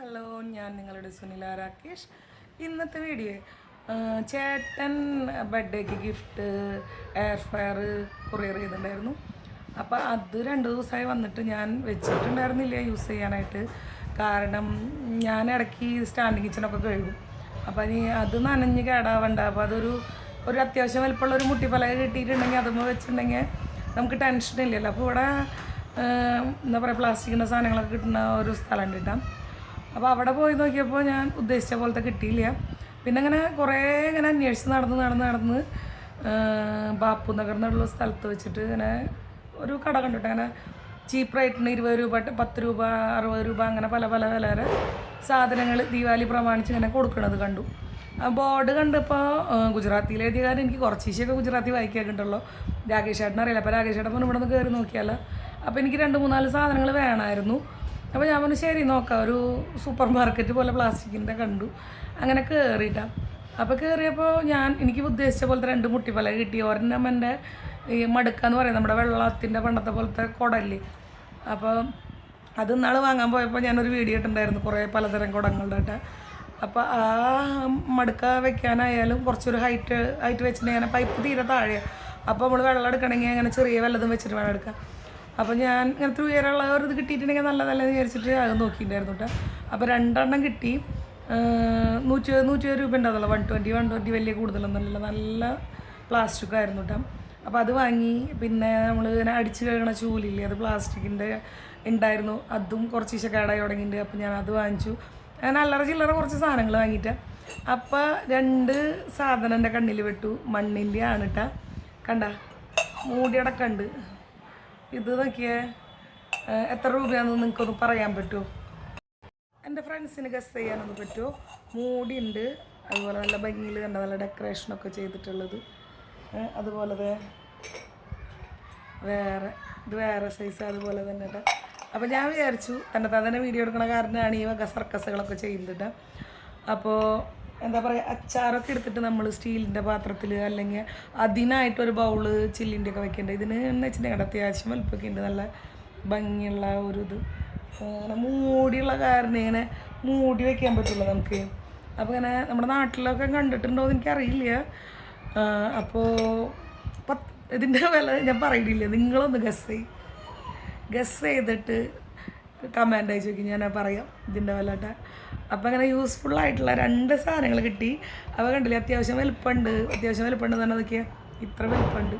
Hello, ഞാൻ നിങ്ങളുടെ സുനില രാകേഷ്. ഇന്നത്തെ വീഡിയോ ചേട്ടൻ ബർത്ത്ഡേക്ക് ഗിഫ്റ്റ് എയർ ഫ്രയർ കൊറിയർ ചെയ്തിട്ടുണ്ടായിരുന്നു. അപ്പോൾ അത് 2 ദിവസമായി വന്നിട്ട് ഞാൻ വെച്ചിട്ടുണ്ടായിരുന്നില്ല യൂസ് ചെയ്യാനായിട്ട്. കാരണം ഞാൻ ഇടയ്ക്ക് സ്റ്റാൻഡിങ് കിച്ചണൊക്കെ കഴുകും. അപ്പോൾ ഇനി അത് നനഞ്ഞ് കേടാവണ്ട. അപ്പോൾ ഒരു അത്യാവശ്യം വലിപ്പമുള്ള ഒരു മുട്ടിപ്പലക കിട്ടിയിട്ടുണ്ടെങ്കിൽ അതുമ്പോൾ വെച്ചിട്ടുണ്ടെങ്കിൽ നമുക്ക് ടെൻഷനില്ലല്ലോ. അപ്പോൾ ഇവിടെ എന്താ പറയുക, പ്ലാസ്റ്റിക്കിൻ്റെ സാധനങ്ങളൊക്കെ കിട്ടുന്ന ഒരു സ്ഥലം കിട്ടാം. അപ്പോൾ അവിടെ പോയി നോക്കിയപ്പോൾ ഞാൻ ഉദ്ദേശിച്ച പോലത്തെ കിട്ടിയില്ല. പിന്നെ ഇങ്ങനെ അന്വേഷിച്ച് നടന്ന് ബാപ്പു നഗർ എന്നുള്ള സ്ഥലത്ത് വെച്ചിട്ട് ഇങ്ങനെ ഒരു കട കണ്ടിട്ട് അങ്ങനെ ചീപ്പ് റേറ്റിന് 20 രൂപ, 10 രൂപ, 60 രൂപ അങ്ങനെ പല വിലയുടെ സാധനങ്ങൾ ദീപാവലി പ്രമാണിച്ച് ഇങ്ങനെ കൊടുക്കണത് കണ്ടു. ആ ബോർഡ് കണ്ടപ്പോൾ ഗുജറാത്തിയിൽ എഴുതിയ കാര്യം എനിക്ക് കുറച്ച് ഈശയൊക്കെ ഗുജറാത്തി വായിക്കാറുണ്ടല്ലോ. രാകേഷ് ചേട്ടൻ അറിയില്ല. അപ്പോൾ രാകേഷ് ചേട്ടൻ ഇവിടെ നിന്ന് കയറി നോക്കിയാലോ. അപ്പോൾ എനിക്ക് 2-3-4 സാധനങ്ങൾ വേണമായിരുന്നു. അപ്പോൾ ഞാൻ പറഞ്ഞു ശരി നോക്കാം. ഒരു സൂപ്പർ മാർക്കറ്റ് പോലെ പ്ലാസ്റ്റിക്കിൻ്റെ കണ്ടു. അങ്ങനെ കയറിയിട്ടാണ്. അപ്പോൾ കയറിയപ്പോൾ എനിക്ക് ഉദ്ദേശിച്ച പോലത്തെ 2 മുട്ടിപ്പല കിട്ടി. ഒരെണ്ണം എൻ്റെ ഈ മടുക്കാന്ന് പറയുന്നത് നമ്മുടെ വെള്ളത്തിൻ്റെ പണ്ടത്തെ പോലത്തെ കുടല്ലേ. അപ്പോൾ അത് ഇന്നാൾ വാങ്ങാൻ പോയപ്പോൾ ഞാനൊരു വീഡിയോ ഇട്ടുണ്ടായിരുന്നു കുറേ പലതരം കുടങ്ങളുടെ ആയിട്ട്. അപ്പോൾ ആ മടുക്ക വെക്കാനായാലും കുറച്ചൊരു ഹൈറ്റ് വെച്ചിട്ടുണ്ടെങ്കിൽ പൈപ്പ് തീരെ താഴെയാണ്. അപ്പോൾ നമ്മൾ വെള്ളം എടുക്കണമെങ്കിൽ അങ്ങനെ ചെറിയ വല്ലതും വെച്ചിട്ട് വേണം എടുക്കാം. അപ്പോൾ ഞാൻ ഇങ്ങനത്തെ ഉയരമുള്ള ഒരു ഇത് കിട്ടിയിട്ടുണ്ടെങ്കിൽ നല്ലതല്ലെന്ന് വിചാരിച്ചിട്ട് അത് നോക്കിയിട്ടുണ്ടായിരുന്നു കേട്ടോ. അപ്പോൾ 2 എണ്ണം കിട്ടി. 120 രൂപ ഉണ്ടാവുള്ളൂ. 120 വലിയ കൂടുതലൊന്നുമില്ല. നല്ല പ്ലാസ്റ്റിക് ആയിരുന്നു കേട്ടോ. അപ്പോൾ അത് വാങ്ങി. പിന്നെ നമ്മൾ ഇങ്ങനെ അടിച്ച് കഴുകണ ചൂലില്ലേ, അത് പ്ലാസ്റ്റിക്കിൻ്റെ ഉണ്ടായിരുന്നു. അതും കുറച്ച് കേടായി തുടങ്ങിയിട്ടുണ്ട്. അപ്പോൾ ഞാൻ അത് വാങ്ങിച്ചു. അങ്ങനെ അല്ലറ ചില്ലറ കുറച്ച് സാധനങ്ങൾ വാങ്ങിയിട്ട്. അപ്പോൾ 2 സാധനം എൻ്റെ കണ്ണിൽ വെട്ടു. മണ്ണിൻ്റെ ആണ് കേട്ടോ. കണ്ട മൂടിയടക്കം ഉണ്ട്. ഇത് നോക്കിയേ, എത്ര രൂപയാണെന്ന് നിങ്ങൾക്കൊന്ന് പറയാൻ പറ്റുമോ? എൻ്റെ ഫ്രണ്ട്സിന് ഗസ് ചെയ്യാനൊന്ന് പറ്റുമോ? മൂടിയുണ്ട്. അതുപോലെ നല്ല ഭംഗിയിൽ കണ്ട നല്ല ഡെക്കറേഷനൊക്കെ ചെയ്തിട്ടുള്ളത്. അതുപോലെ വേറെ സൈസ് അതുപോലെ തന്നെ കേട്ടോ. അപ്പോൾ ഞാൻ വിചാരിച്ചു തന്നെ വീഡിയോ എടുക്കണ കാരണമാണ് ഈ വക സർക്കസുകളൊക്കെ ചെയ്യുന്നത്. അപ്പോൾ എന്താ പറയുക, അച്ചാറൊക്കെ എടുത്തിട്ട് നമ്മൾ സ്റ്റീലിൻ്റെ പാത്രത്തിൽ അല്ലെങ്കിൽ അതിനായിട്ടൊരു ബൗള് ചില്ലിൻ്റെ ഒക്കെ വെക്കേണ്ടത്. ഇതിന് എന്ന് വെച്ചിട്ടുണ്ടെങ്കിൽ അത്യാവശ്യം വലുപ്പമൊക്കെ ഉണ്ട്. നല്ല ഭംഗിയുള്ള ഒരു ഇത് അങ്ങനെ മൂടിയുള്ള കാരണം ഇങ്ങനെ മൂടി വയ്ക്കാൻ പറ്റുള്ളൂ നമുക്ക്. അപ്പോൾ ഇങ്ങനെ നമ്മുടെ നാട്ടിലൊക്കെ കണ്ടിട്ടുണ്ടോ എന്ന് എനിക്കറിയില്ല. അപ്പോൾ ഇതിൻ്റെ വില ഞാൻ പറയുന്നില്ല, നിങ്ങളൊന്ന് ഗസ് ചെയ്തിട്ട് കമൻ്റ് അയച്ചു നോക്കി, ഞാൻ പറയാം ഇതിൻ്റെ വില കേട്ടോ. അപ്പോൾ അങ്ങനെ യൂസ്ഫുള്ളായിട്ടുള്ള 2 സാധനങ്ങൾ കിട്ടി. അപ്പോൾ കണ്ടില്ലേ, അത്യാവശ്യം വലുപ്പമുണ്ട് എന്ന് പറഞ്ഞാൽ നോക്കിയാൽ ഇത്ര വലുപ്പമുണ്ട്.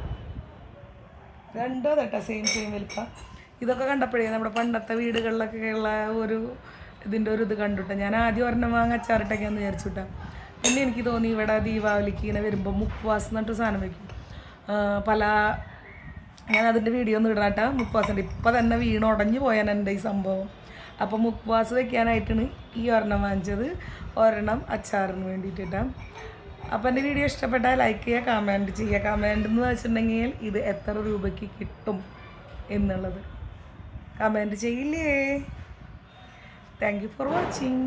2 കേട്ടോ, സെയിം വലുപ്പം. ഇതൊക്കെ കണ്ടപ്പോഴേ നമ്മുടെ പണ്ടത്തെ വീടുകളിലൊക്കെ ഉള്ള ഇതിൻ്റെ ഒരു ഇത് കണ്ടുട്ടോ. ഞാൻ ആദ്യം ഒരെണ്ണം അച്ചാറിട്ടൊക്കെയാന്ന് വിചാരിച്ചു കേട്ടോ. പിന്നെ എനിക്ക് തോന്നി ഇവിടെ ദീപാവലിക്ക് ഇങ്ങനെ വരുമ്പോൾ മുക്വാസ് എന്നിട്ട് സാധനം വയ്ക്കും. ഞാൻ അതിൻ്റെ വീഡിയോ ഒന്നും ഇടണം കേട്ടോ. മുക്വാസിൻ്റെ ഇപ്പം തന്നെ ഉടഞ്ഞു പോയാൽ എൻ്റെ ഈ സംഭവം. അപ്പോൾ മുക്വാസ് വെക്കാനായിട്ടാണ് ഈ ഒരെണ്ണം വാങ്ങിച്ചത്. ഒരെണ്ണം അച്ചാറിന് വേണ്ടിയിട്ടാണ്. അപ്പോൾ എൻ്റെ വീഡിയോ ഇഷ്ടപ്പെട്ടാൽ ലൈക്ക് ചെയ്യുക, കമൻറ്റ് ചെയ്യുക. കമൻറ്റ് എന്ന് വെച്ചിട്ടുണ്ടെങ്കിൽ ഇത് എത്ര രൂപയ്ക്ക് കിട്ടും എന്നുള്ളത് കമൻറ്റ് ചെയ്യില്ലേ. Thank you for watching.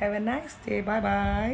Have a nice day. By.